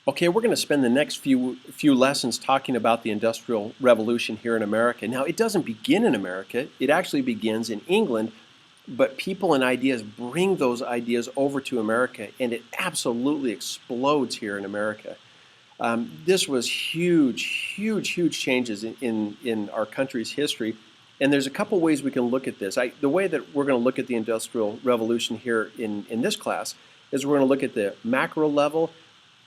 Okay, we're going to spend the next few lessons talking about the Industrial Revolution here in America. Now, it doesn't begin in America. It actually begins in England, but people and ideas bring those ideas over to America, and it absolutely explodes here in America. This was huge changes in our country's history. And there's a couple ways we can look at this. The way that we're going to look at the Industrial Revolution here in this class is we're going to look at the macro level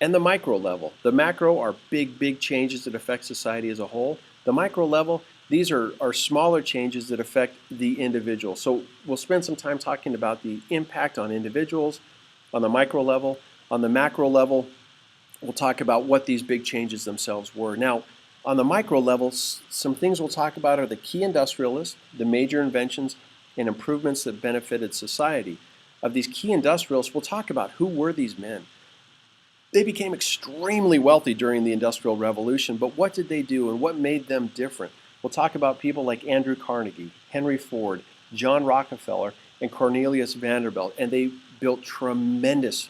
and the micro level. The macro are big changes that affect society as a whole. The micro level, these are smaller changes that affect the individual. So we'll spend some time talking about the impact on individuals on the micro level. On the macro level, we'll talk about what these big changes themselves were. Now, on the micro level, some things we'll talk about are the key industrialists, the major inventions and improvements that benefited society. Of these key industrialists, we'll talk about who were these men. They became extremely wealthy during the Industrial Revolution, but what did they do and what made them different? We'll talk about people like Andrew Carnegie, Henry Ford, John Rockefeller, and Cornelius Vanderbilt, and they built tremendous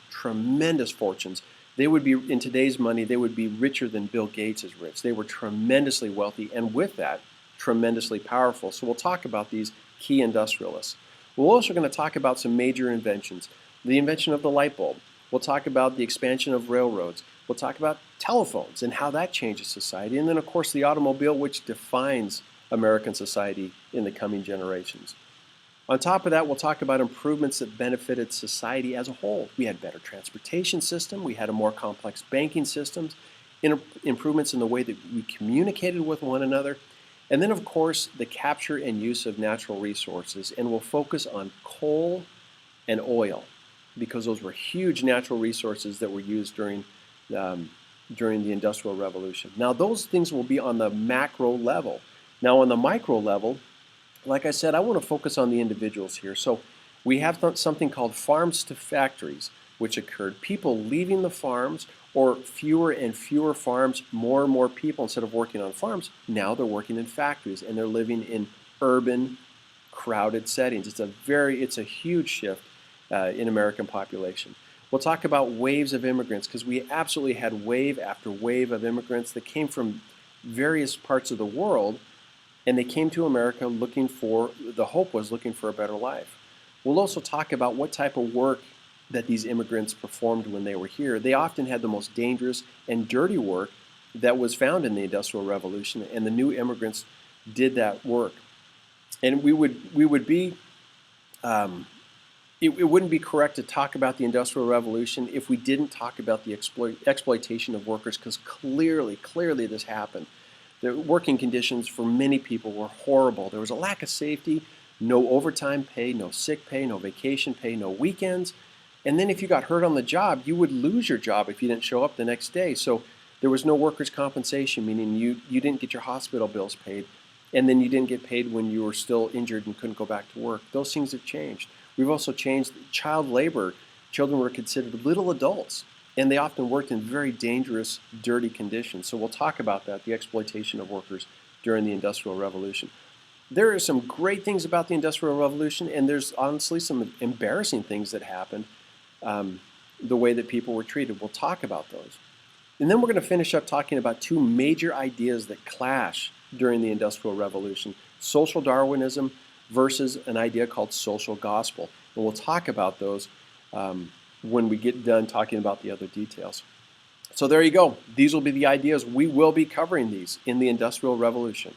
fortunes. They would be, in today's money, they would be richer than Bill Gates is rich. They were tremendously wealthy, and with that, tremendously powerful. So we'll talk about these key industrialists. We're also going to talk about some major inventions. The invention of the light bulb. We'll talk about the expansion of railroads. We'll talk about telephones and how that changes society. And then, of course, the automobile, which defines American society in the coming generations. On top of that, we'll talk about improvements that benefited society as a whole. We had better transportation system, we had a more complex banking system, improvements in the way that we communicated with one another, and then of course the capture and use of natural resources. And we'll focus on coal and oil because those were huge natural resources that were used during the Industrial Revolution. Now those things will be on the macro level. Now on the micro level, like I said, I want to focus on the individuals here. So we have something called farms to factories, which occurred. People leaving the farms, or fewer and fewer farms, more and more people, instead of working on farms, now they're working in factories and they're living in urban, crowded settings. It's a huge shift in American population. We'll talk about waves of immigrants because we absolutely had wave after wave of immigrants that came from various parts of the world. And they came to America the hope was looking for a better life. We'll also talk about what type of work that these immigrants performed when they were here. They often had the most dangerous and dirty work that was found in the Industrial Revolution, and the new immigrants did that work. And it wouldn't be correct to talk about the Industrial Revolution if we didn't talk about the exploitation of workers, because clearly this happened. The working conditions for many people were horrible. There was a lack of safety, no overtime pay, no sick pay, no vacation pay, no weekends. And then if you got hurt on the job, you would lose your job if you didn't show up the next day. So there was no workers' compensation, meaning you didn't get your hospital bills paid. And then you didn't get paid when you were still injured and couldn't go back to work. Those things have changed. We've also changed child labor. Children were considered little adults, and they often worked in very dangerous, dirty conditions. So we'll talk about that, the exploitation of workers during the Industrial Revolution. There are some great things about the Industrial Revolution, and there's honestly some embarrassing things that happened, the way that people were treated. We'll talk about those. And then we're going to finish up talking about two major ideas that clash during the Industrial Revolution: social Darwinism versus an idea called social gospel. And we'll talk about those when we get done talking about the other details. So there you go. These will be the ideas. We will be covering these in the Industrial Revolution.